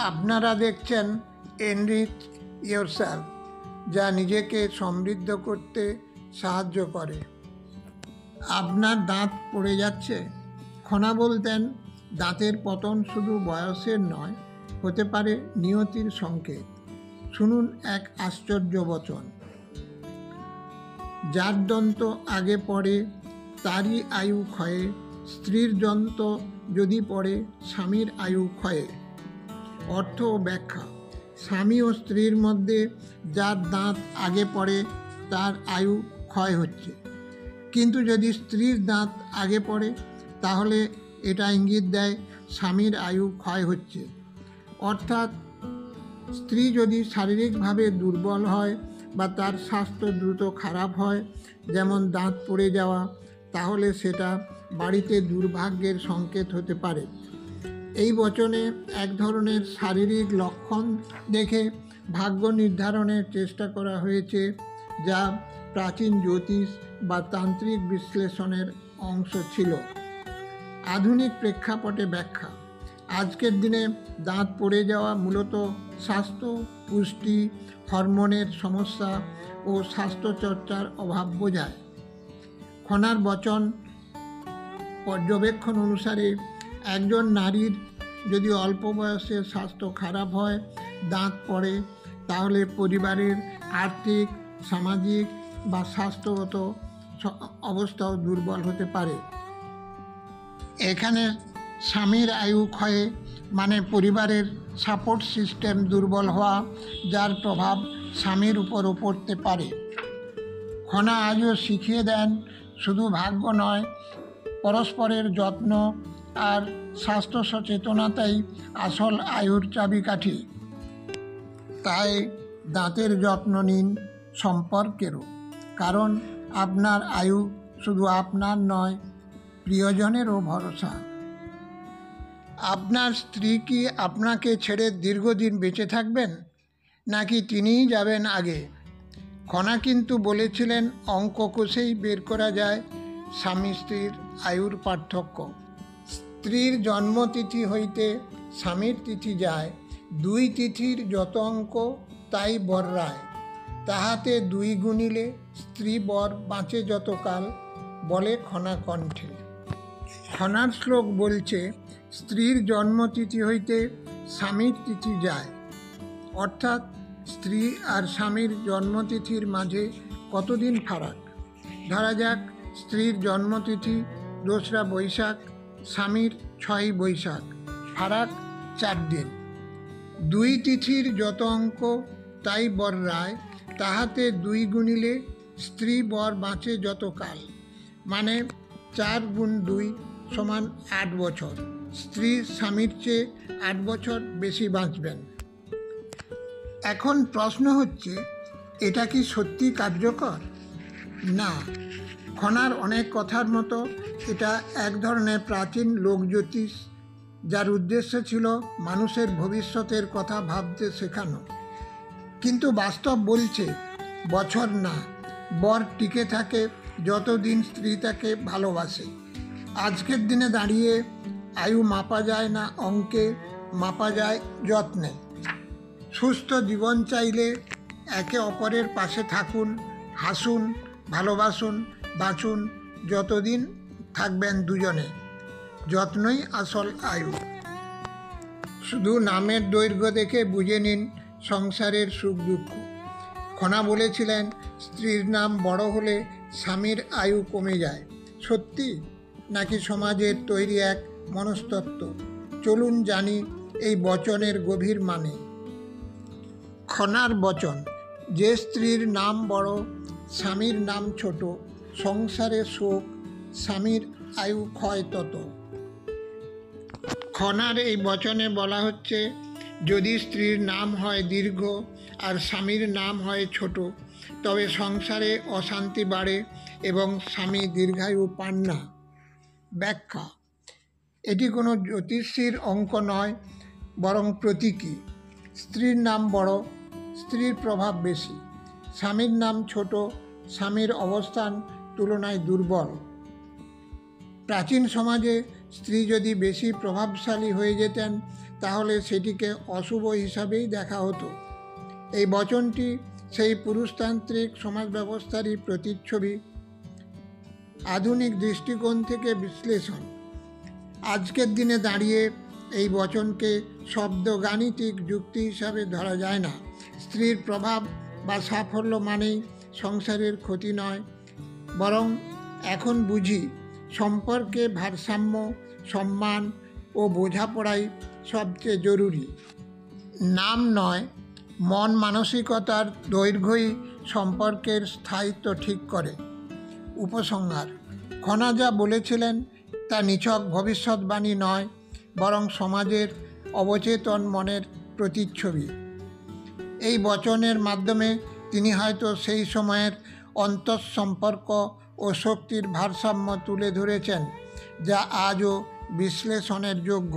আপনারা দেখছেন enrich yourself, যা নিজেকে সমৃদ্ধ করতে সাহায্য করে। আপনার দাঁত পড়ে যাচ্ছে? খনা বলতেন, দাঁতের পতন শুধু বয়সের নয়, হতে পারে নিয়তির সংকেত। শুনুন এক আশ্চর্য বচন। যার দন্ত আগে পড়ে তারই আয়ু ক্ষয়ে, স্ত্রীর দন্ত যদি পড়ে স্বামীর আয়ু ক্ষয়ে। অর্থ ও ব্যাখ্যা। স্বামী ও স্ত্রীর মধ্যে যার দাঁত আগে পড়ে তার আয়ু ক্ষয় হচ্ছে, কিন্তু যদি স্ত্রীর দাঁত আগে পড়ে তাহলে এটা ইঙ্গিত দেয় স্বামীর আয়ু ক্ষয় হচ্ছে। অর্থাৎ স্ত্রী যদি শারীরিকভাবে দুর্বল হয় বা তার স্বাস্থ্য দ্রুত খারাপ হয়, যেমন দাঁত পড়ে যাওয়া, তাহলে সেটা বাড়িতে দুর্ভাগ্যের সংকেত হতে পারে। এই বচনে এক ধরনের শারীরিক লক্ষণ দেখে ভাগ্য নির্ধারণের চেষ্টা করা হয়েছে, যা প্রাচীন জ্যোতিষ বা তান্ত্রিক বিশ্লেষণের অংশ ছিল। আধুনিক প্রেক্ষাপটে ব্যাখ্যা। আজকের দিনে দাঁত পড়ে যাওয়া মূলত স্বাস্থ্য, পুষ্টি, হরমোনের সমস্যা ও স্বাস্থ্যচর্চার অভাব বোঝায়। খনার বচন পর্যবেক্ষণ অনুসারে একজন নারীর যদি অল্প বয়সে স্বাস্থ্য খারাপ হয়, দাঁত পড়ে, তাহলে পরিবারের আর্থিক, সামাজিক বা স্বাস্থ্যগত অবস্থাও দুর্বল হতে পারে। এখানে স্বামীর আয়ু ক্ষয়ে মানে পরিবারের সাপোর্ট সিস্টেম দুর্বল হওয়া, যার প্রভাব স্বামীর উপরও পড়তে পারে। খনা আজও শিখিয়ে দেন শুধু ভাগ্য নয়, পরস্পরের যত্ন আর স্বাস্থ্য সচেতনতাই আসল আয়ুর চাবিকাঠি। তাই দাঁতের যত্ন নিন সম্পর্কেরও, কারণ আপনার আয়ু শুধু আপনার নয়, প্রিয়জনেরও ভরসা। আপনার স্ত্রী কি আপনাকে ছেড়ে দীর্ঘদিন বেঁচে থাকবেন, নাকি তিনিই যাবেন আগে? খনা কিন্তু বলেছিলেন অঙ্ক কষেই বের করা যায় স্বামী স্ত্রীর আয়ুর পার্থক্য। স্ত্রীর জন্মতিথি হইতে স্বামীর তিথি যায়, দুই তিথির যত অঙ্ক তাই বর রায়। তাহাতে দুই গুণিলে স্ত্রী বর বাঁচে যতকাল, বলে খনা কণ্ঠে। খনার শ্লোক বলছে, স্ত্রীর জন্মতিথি হইতে স্বামীর তিথি যায়। অর্থাৎ স্ত্রী আর স্বামীর জন্মতিথির মাঝে কতদিন ফারাক? ধরা যাক স্ত্রীর জন্মতিথি 2রা বৈশাখ, স্বামীর 6ই বৈশাখ, ফারাক 4 দিন। দুই তিথির যত অঙ্ক তাই বর রায়, তাহাতে দুই গুণিলে স্ত্রী বর বাঁচে যতকাল, মানে 4 গুণ 2 সমান 8 বছর। স্ত্রী স্বামীর চেয়ে 8 বছর বেশি বাঁচবেন। এখন প্রশ্ন হচ্ছে, এটা কি সত্যি কার্যকর? না। খনার অনেক কথার মতো এটা এক ধরনের প্রাচীন লোকজ্যোতিষ, যার উদ্দেশ্য ছিল মানুষের ভবিষ্যতের কথা ভাবতে শেখানো। কিন্তু বাস্তব বলছে বছর না, বর টিকে থাকে যতদিন স্ত্রী তাকে ভালোবাসে। আজকের দিনে দাঁড়িয়ে আয়ু মাপা যায় না অঙ্কে, মাপা যায় যত্নে। সুস্থ জীবন চাইলে একে অপরের পাশে থাকুন, হাসুন, ভালোবাসুন, বাঁচুন, যতদিন থাকবেন দুজনে। যত্নই আসল আয়ু। শুধু নামের দৈর্ঘ্য দেখে বুঝে নিন সংসারের সুখ দুঃখ। খনা বলেছিলেন স্ত্রীর নাম বড় হলে স্বামীর আয়ু কমে যায়। সত্যি, নাকি সমাজের তৈরি এক মনস্তত্ত্ব? চলুন জানি এই বচনের গভীর মানে। খনার বচন, যে স্ত্রীর নাম বড়, স্বামীর নাম ছোট, সংসারে শোক, স্বামীর আয়ু ক্ষয় তত। খনার এই বচনে বলা হচ্ছে, যদি স্ত্রীর নাম হয় দীর্ঘ আর স্বামীর নাম হয় ছোট, তবে সংসারে অশান্তি বাড়ে এবং স্বামী দীর্ঘায়ু পান না। ব্যাখ্যা। এটি কোনো জ্যোতিষীর অঙ্ক নয়, বরং প্রতীকী। স্ত্রীর নাম বড়, স্ত্রীর প্রভাব বেশি। স্বামীর নাম ছোট, স্বামীর অবস্থান তুলনায় দুর্বল। প্রাচীন সমাজে স্ত্রী যদি বেশি প্রভাবশালী হয়ে যেতেন, তাহলে সেটিকে অশুভ হিসাবেই দেখা হতো। এই বচনটি সেই পুরুষতান্ত্রিক সমাজ ব্যবস্থারই প্রতিচ্ছবি। আধুনিক দৃষ্টিকোণ থেকে বিশ্লেষণ। আজকের দিনে দাঁড়িয়ে এই বচনকে শব্দগাণিতিক যুক্তি হিসাবে ধরা যায় না। স্ত্রীর প্রভাব বা সাফল্য মানেই সংসারের ক্ষতি নয়, বরং এখন বুঝি সম্পর্কে ভারসাম্য, সম্মান ও বোঝাপড়াই সবচেয়ে জরুরি। নাম নয়, মন মানসিকতার দৈর্ঘ্যই সম্পর্কের স্থায়িত্ব ঠিক করে। উপসংহার। খনা যা বলেছিলেন তা নিছক ভবিষ্যৎবাণী নয়, বরং সমাজের অবচেতন মনের প্রতিচ্ছবি। এই বচনের মাধ্যমে তিনি হয়তো সেই সময়ের অন্তঃসম্পর্ক ও শক্তির ভারসাম্য তুলে ধরেছেন, যা আজও বিশ্লেষণের যোগ্য।